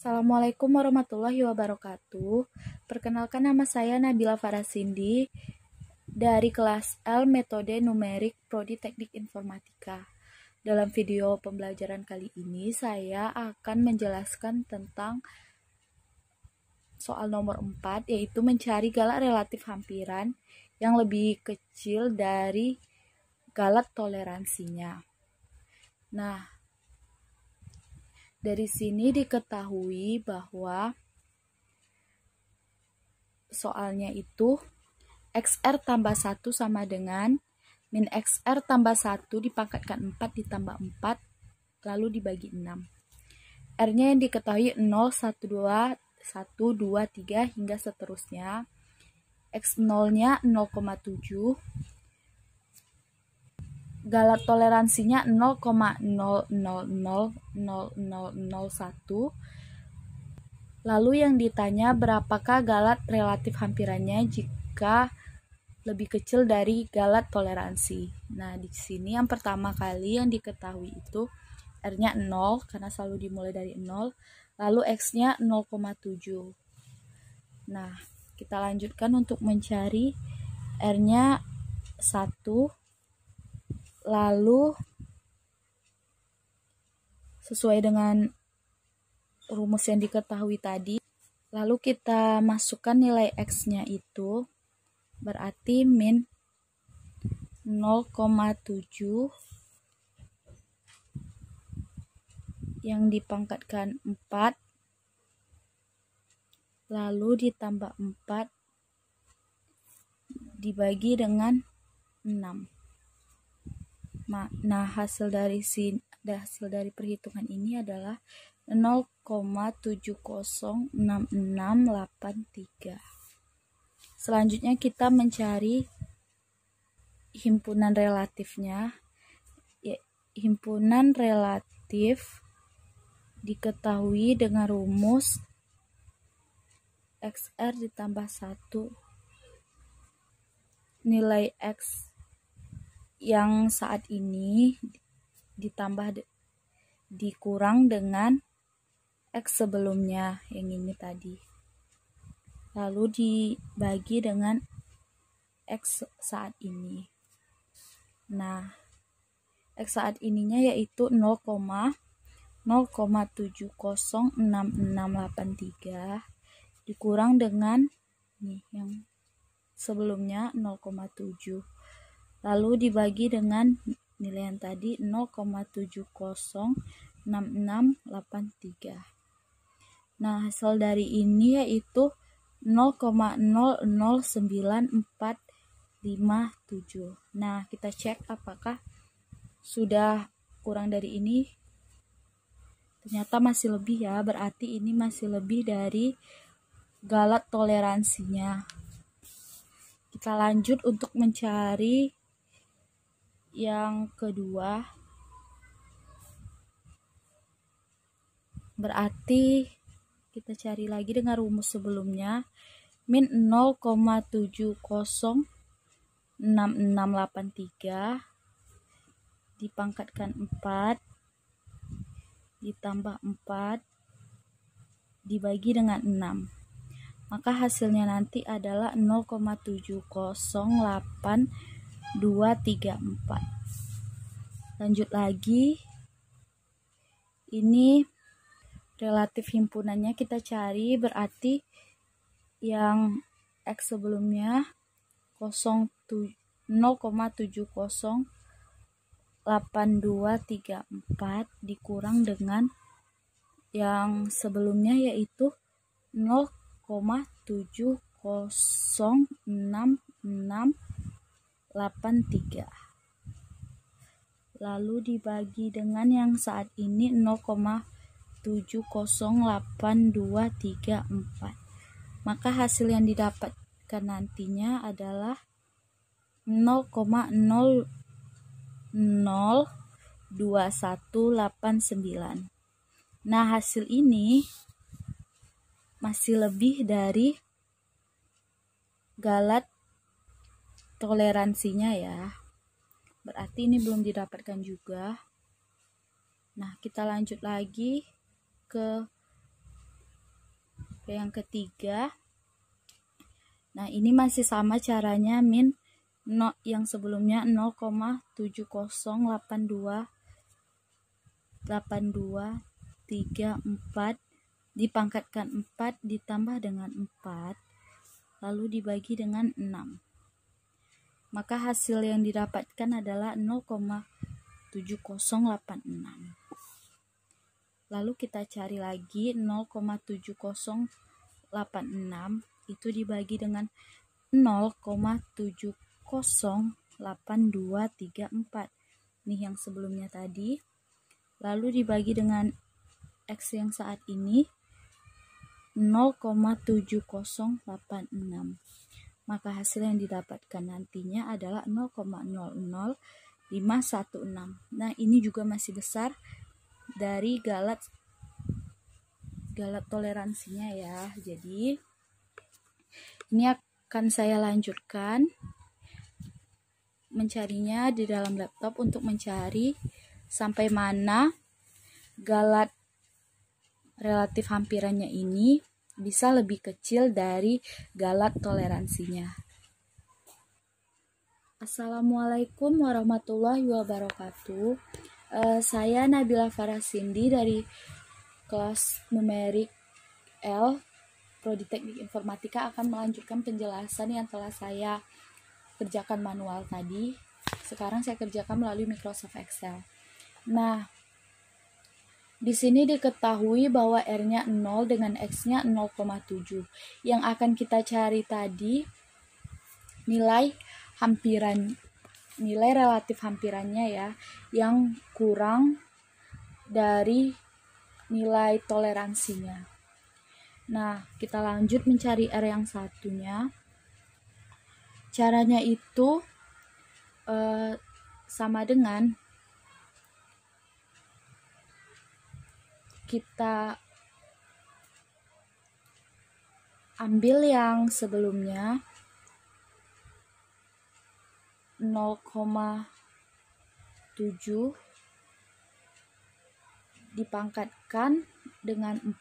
Assalamualaikum warahmatullahi wabarakatuh. Perkenalkan, nama saya Nabila Farasindi dari kelas L Metode Numerik Prodi Teknik Informatika. Dalam video pembelajaran kali ini saya akan menjelaskan tentang soal nomor 4, yaitu mencari galak relatif hampiran yang lebih kecil dari galak toleransinya. Nah, dari sini diketahui bahwa soalnya itu XR tambah 1 sama dengan min XR tambah 1 dipangkatkan 4 ditambah 4 lalu dibagi 6. R-nya yang diketahui 0, 1, 2, 1, 2, 3 hingga seterusnya. X0-nya 0,7. Galak toleransinya 0,000001. Lalu yang ditanya berapakah galak relatif hampirannya jika lebih kecil dari galak toleransi. Nah, di sini yang pertama kali yang diketahui itu R-nya 0 karena selalu dimulai dari 0, lalu X-nya 0,7. Nah, kita lanjutkan untuk mencari R-nya 1, lalu sesuai dengan rumus yang diketahui tadi, lalu kita masukkan nilai X-nya itu berarti min 0,7 yang dipangkatkan 4 lalu ditambah 4 dibagi dengan 6. Nah, hasil dari perhitungan ini adalah 0,706683. Selanjutnya kita mencari himpunan relatifnya. Himpunan relatif diketahui dengan rumus XR ditambah 1 nilai X yang saat ini ditambah dikurang dengan X sebelumnya yang ini tadi, lalu dibagi dengan X saat ini. Nah, X saat ininya yaitu 0,706683 dikurang dengan nih yang sebelumnya 0,7 lalu dibagi dengan nilai yang tadi 0,706683. Nah, hasil dari ini yaitu 0,009457. Nah, kita cek apakah sudah kurang dari ini. Ternyata masih lebih ya, berarti ini masih lebih dari galak toleransinya. Kita lanjut untuk mencari yang kedua. Berarti kita cari lagi dengan rumus sebelumnya, min 0,706683 dipangkatkan 4 ditambah 4 dibagi dengan 6. Maka hasilnya nanti adalah 0,708234. Lanjut lagi, ini relatif himpunannya kita cari, berarti yang X sebelumnya 0,708234 dikurang dengan yang sebelumnya yaitu 0,706683 lalu dibagi dengan yang saat ini 0,708234. Maka hasil yang didapatkan nantinya adalah 0,002189. Nah, hasil ini masih lebih dari galak toleransinya ya. Berarti ini belum didapatkan juga. Nah, kita lanjut lagi ke Yang ketiga, nah ini masih sama caranya, min yang sebelumnya 0,70823 dipangkatkan 4 ditambah dengan 4 lalu dibagi dengan 6. Maka hasil yang didapatkan adalah 0,7086. Lalu kita cari lagi 0,7086 itu dibagi dengan 0,708234. Nih yang sebelumnya tadi. Lalu dibagi dengan X yang saat ini 0,7086. Maka hasil yang didapatkan nantinya adalah 0,00516. Nah, ini juga masih besar dari galat toleransinya ya. Jadi ini akan saya lanjutkan mencarinya di dalam laptop untuk mencari sampai mana galat relatif hampirannya ini bisa lebih kecil dari galat toleransinya. Assalamualaikum warahmatullahi wabarakatuh. Saya Nabila Farasindi dari kelas numerik L Prodi Teknik Informatika akan melanjutkan penjelasan yang telah saya kerjakan manual tadi. Sekarang saya kerjakan melalui Microsoft Excel. Nah, di sini diketahui bahwa R-nya 0 dengan X-nya 0,7. Yang akan kita cari tadi nilai relatif hampirannya ya, yang kurang dari nilai toleransinya. Nah, kita lanjut mencari R yang satunya. Caranya itu sama dengan kita ambil yang sebelumnya 0,7 dipangkatkan dengan 4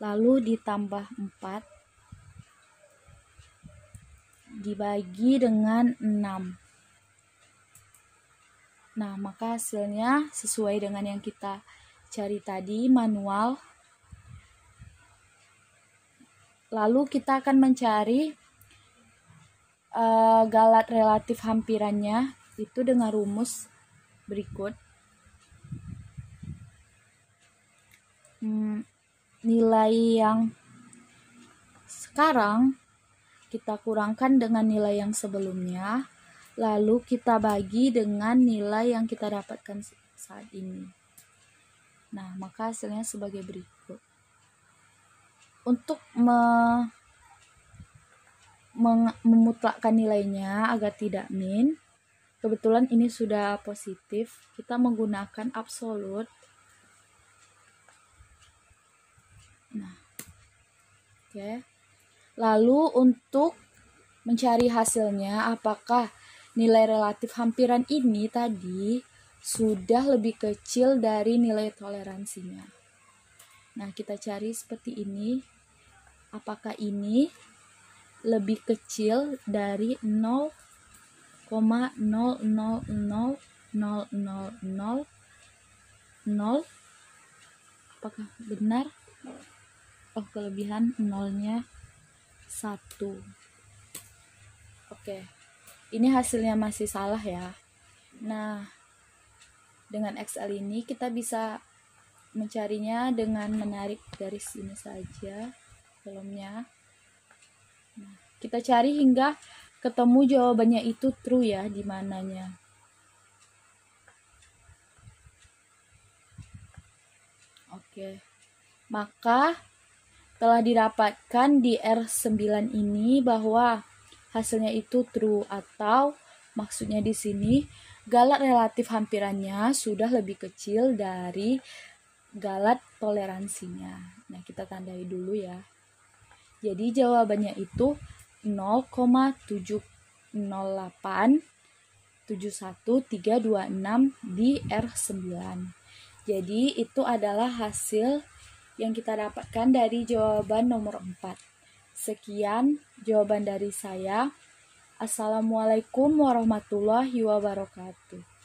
lalu ditambah 4 dibagi dengan 6. Nah, maka hasilnya sesuai dengan yang kita cari tadi manual. Lalu kita akan mencari galat relatif hampirannya itu dengan rumus berikut. Nilai yang sekarang kita kurangkan dengan nilai yang sebelumnya, lalu kita bagi dengan nilai yang kita dapatkan saat ini. Nah, maka hasilnya sebagai berikut. Untuk memutlakkan nilainya agar tidak min, kebetulan ini sudah positif, kita menggunakan absolut. Nah, oke. Lalu untuk mencari hasilnya, apakah nilai relatif hampiran ini tadi sudah lebih kecil dari nilai toleransinya. Nah, kita cari seperti ini. Apakah ini lebih kecil dari 0,0000000? Apakah benar? Oh, kelebihan nolnya 1. Oke. Ini hasilnya masih salah ya. Nah, dengan Excel ini kita bisa mencarinya dengan menarik garis ini saja kolomnya. Nah, kita cari hingga ketemu jawabannya itu true ya, di mananya. Oke. Maka telah didapatkan di R9 ini bahwa hasilnya itu true, atau maksudnya di sini galat relatif hampirannya sudah lebih kecil dari galat toleransinya. Nah, kita tandai dulu ya. Jadi jawabannya itu 0,70871326 di R9. Jadi itu adalah hasil yang kita dapatkan dari jawaban nomor 4. Sekian jawaban dari saya. Assalamualaikum warahmatullahi wabarakatuh.